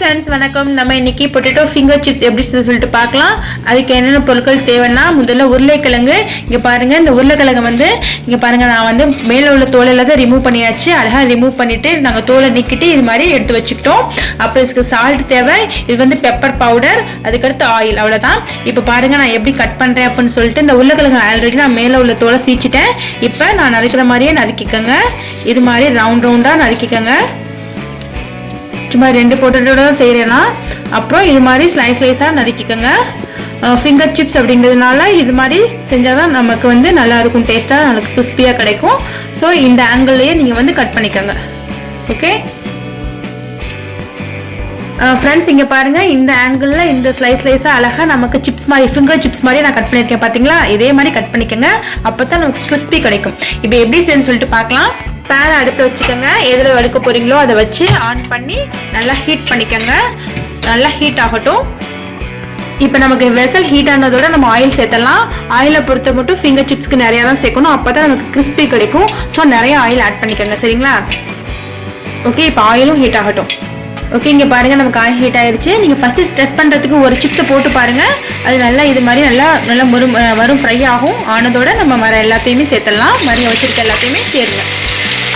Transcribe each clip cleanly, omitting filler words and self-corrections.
friends வணக்கம் நம்ம இன்னைக்கு பொட்டேட்டோ ஃபிங்கர் சிப்ஸ் எப்படி சொல்லிட்டு பார்க்கலாம் அதுக்கு என்னென்ன பொருட்கள் தேவைன்னா முதல்ல உருளைக்கிழங்கு இங்க பாருங்க இந்த உருளைக்கிழங்கு வந்து இங்க பாருங்க நான் வந்து மேல உள்ள தோலை எல்லாம் ரிமூவ் பண்ணியாச்சு அழகா ரிமூவ் பண்ணிட்டு நாங்க தோலை நீக்கிட்டு இது மாதிரி எடுத்து வச்சுக்கிட்டோம் அப்புறம் இதுக்கு சால்ட் தேவை இது வந்து பெப்பர் பவுடர் அதுக்கு அடுத்து ஆயில் அவ்வளவுதான் இப்போ பாருங்க நான் எப்படி கட் பண்றேன் அப்படினு சொல்லிட்டு இந்த உருளைக்கிழங்கு ஆல்ரெடி நான் மேல உள்ள தோலை சீச்சிட்டேன் இப்போ நான் நறுக்குற மாதிரியே நறுக்கிக்கங்க இது மாதிரி ரவுண்ட் ரவுண்டா நறுக்கிக்கங்க சும்மா ரெண்டு பொட்டேட்டோட தான் செய்யறேனா அப்புறம் இது மாதிரி ஸ்லைஸா நறுக்கிக்கங்க ஃபிங்கர் சிப்ஸ் அப்படிங்கிறதுனால இது மாதிரி செஞ்சாதான் நமக்கு வந்து நல்லா இருக்கும் டேஸ்டா நமக்கு கிறிஸ்பியா கிடைக்கும் ஸோ இந்த ஆங்கிள்லயே நீங்க வந்து கட் பண்ணிக்கோங்க ஓகே ஃப்ரெண்ட்ஸ் இங்க பாருங்க இந்த ஆங்கிள் இந்த ஸ்லைஸா அழகா நமக்கு சிப்ஸ் மாதிரி ஃபிங்கர் சிப்ஸ் மாதிரி நான் கட் பண்ணிருக்கேன் பாத்தீங்களா இதே மாதிரி கட் பண்ணிக்கோங்க அப்பதான் நமக்கு கிறிஸ்பி கிடைக்கும் இப்போ எப்படி செய்யணும்னு சொல்லிட்டு பார்க்கலாம் பேன் அடுப்பு வச்சுக்கோங்க எதில் வடுக்க போறீங்களோ அதை வச்சு ஆன் பண்ணி நல்லா ஹீட் பண்ணிக்கோங்க நல்லா ஹீட் ஆகட்டும் இப்போ நமக்கு வெசல் ஹீட் ஆனதோட நம்ம ஆயில் சேர்த்தலாம் ஆயிலை பொறுத்த மட்டும் ஃபிங்கர் சிப்ஸ்க்கு நிறையா தான் சேர்க்கணும் அப்போ தான் நமக்கு கிறிஸ்பி கிடைக்கும் ஸோ நிறைய ஆயில் ஆட் பண்ணிக்கோங்க சரிங்களா ஓகே இப்போ ஆயிலும் ஹீட் ஆகட்டும் ஓகே இங்கே பாருங்க நமக்கு ஆயில் ஹீட் ஆயிடுச்சு நீங்கள் ஃபர்ஸ்ட் டெஸ்ட் பண்ணுறதுக்கு ஒரு சிப்ஸை போட்டு பாருங்க அது நல்லா இது மாதிரி நல்லா வரும் ஃப்ரை ஆகும் ஆனதோட நம்ம வர எல்லாத்தையுமே சேர்த்துடலாம் மறுங்க வச்சிருக்க எல்லாத்தையுமே சேருங்க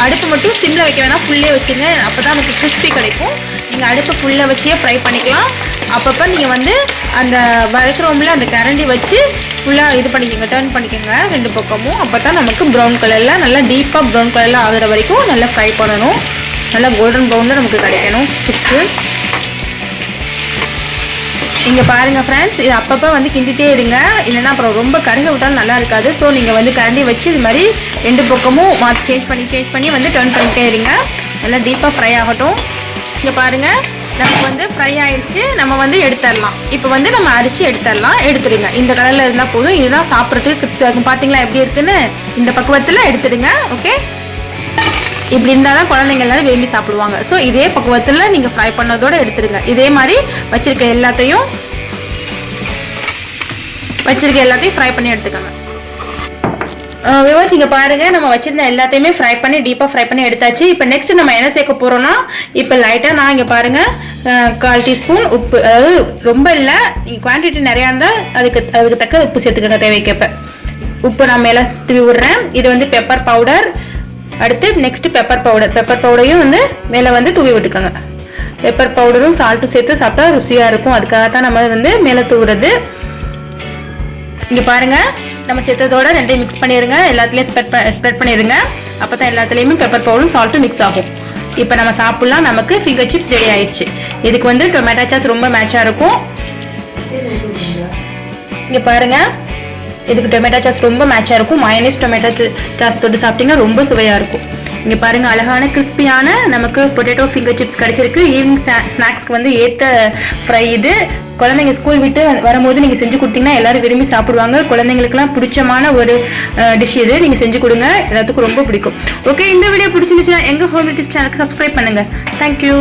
அடுப்பு மட்டும் சிம்ல வைக்க வேணாம் ஃபுல்லே வச்சுங்க அப்பதான் நமக்கு கிறிஸ்பி கிடைக்கும் நீங்க அடுப்பு ஃபுல்ல வச்சே ஃப்ரை பண்ணிக்கலாம் அப்பப்போ நீங்க வந்து அந்த வறுக்கிறோம்ல அந்த கரண்டி வச்சு ஃபுல்லா இது பண்ணிக்கோங்க டர்ன் பண்ணிக்கோங்க ரெண்டு பக்கமும் அப்பதான் நமக்கு ப்ரௌன் கலர்ல நல்லா டீப்பா ப்ரௌன் கலர்ல ஆகுற வரைக்கும் நல்லா ஃப்ரை பண்ணணும் நல்லா கோல்டன் ப்ரௌன்ல நமக்கு கிடைக்கணும் சிப்ஸ் இங்க பாருங்க ஃப்ரெண்ட்ஸ் இது அப்பப்போ வந்து கிண்டிட்டே இருங்க இல்லைன்னா அப்புறம் ரொம்ப கருக விட்டாலும் நல்லா இருக்காது ஸோ நீங்க வந்து கரண்டி வச்சு இது மாதிரி ரெண்டு பக்கமும் மாற்றி சேஞ்ச் பண்ணி வந்து டர்ன் பண்ணிட்டே இருங்க நல்லா டீப்பா ஃப்ரை ஆகட்டும் இங்க பாருங்க நமக்கு வந்து ஃப்ரை ஆயிடுச்சு நம்ம வந்து எடுத்துடலாம் இப்போ வந்து நம்ம அரிசி எடுத்துடுங்க இந்த கலர்ல இருந்தா போதும் இதுதான் சாப்பிட்றதுக்கு கிறிஸ்பியா இருக்கும் பாத்தீங்களா எப்படி இருக்குன்னு இந்த பக்குவத்துல எடுத்துடுங்க ஓகே இப்படி இருந்தால் தான் குழந்தைங்க எல்லாரும் விரும்பி சாப்பிடுவாங்க ஸோ இதே பக்குவத்தில் நீங்கள் ஃப்ரை பண்ணதோடு எடுத்துருங்க இதே மாதிரி வச்சிருக்க எல்லாத்தையும் ஃப்ரை பண்ணி எடுத்துக்கோங்க விவர்ஸ் இங்கே பாருங்க நம்ம வச்சிருந்த எல்லாத்தையுமே ஃப்ரை பண்ணி டீப்பாக ஃப்ரை பண்ணி எடுத்தாச்சு இப்போ நெக்ஸ்ட் நம்ம என்ன சேர்க்க போறோம்னா இப்போ லைட்டாக நான் இங்கே பாருங்க 1/4 டீஸ்பூன் உப்பு அதாவது ரொம்ப இல்லை நீங்கள் குவான்டிட்டி நிறையா இருந்தால் அதுக்கு தக்க உப்பு சேர்த்துக்கோங்க தேவைக்கப்ப உப்பு நான் மேலே தூவி விடுறேன் இது வந்து பெப்பர் பவுடர் அடுத்து நெக்ஸ்ட் பெப்பர் பவுடரையும் வந்து மேலே வந்து தூவி விட்டுக்கோங்க பெப்பர் பவுடரும் சால்ட்டும் சேர்த்து சாப்பிட்டா ருசியாக இருக்கும் அதுக்காக தான் நம்ம வந்து மேலே தூவுறது இங்கே பாருங்க நம்ம சேர்த்ததோட ரெண்டையும் மிக்ஸ் பண்ணிடுங்க எல்லாத்துலேயும் ஸ்ப்ரெட் பண்ணிடுங்க அப்போ தான் எல்லாத்துலேயுமே பெப்பர் பவுடரும் சால்ட்டும் மிக்ஸ் ஆகும் இப்போ நம்ம சாப்பிட்லாம் நமக்கு ஃபிங்கர் சிப்ஸ் ரெடி ஆயிடுச்சு இதுக்கு வந்து டொமேட்டோ சாஸ் ரொம்ப மேட்சாக இருக்கும் இங்கே பாருங்க இதுக்கு டொமேட்டோ சாஸ் ரொம்ப மேட்சாக இருக்கும் மயோனைஸ் டொமேட்டோ சாஸ் தொட்டு சாப்பிட்டீங்கன்னா ரொம்ப சுவையாக இருக்கும் இங்கே பாருங்க அழகான கிறிஸ்பியான நமக்கு பொட்டேட்டோ ஃபிங்கர் சிப்ஸ் கிடைச்சிருக்கு ஈவினிங் ஸ்நாக்ஸ்க்கு வந்து ஏற்ற ஃப்ரை இது குழந்தைங்க ஸ்கூல் விட்டு வரும்போது நீங்கள் செஞ்சு கொடுத்தீங்கன்னா எல்லாரும் விரும்பி சாப்பிடுவாங்க குழந்தைங்களுக்குலாம் பிடிச்சமான ஒரு டிஷ் இது நீங்கள் செஞ்சு கொடுங்க எல்லாத்துக்கும் ரொம்ப பிடிக்கும் ஓகே இந்த வீடியோ பிடிச்சிருந்துச்சுன்னா எங்கள் ஹோம் யூடியூப் சேனலுக்கு சப்ஸ்கிரைப் பண்ணுங்கள் தேங்க்யூ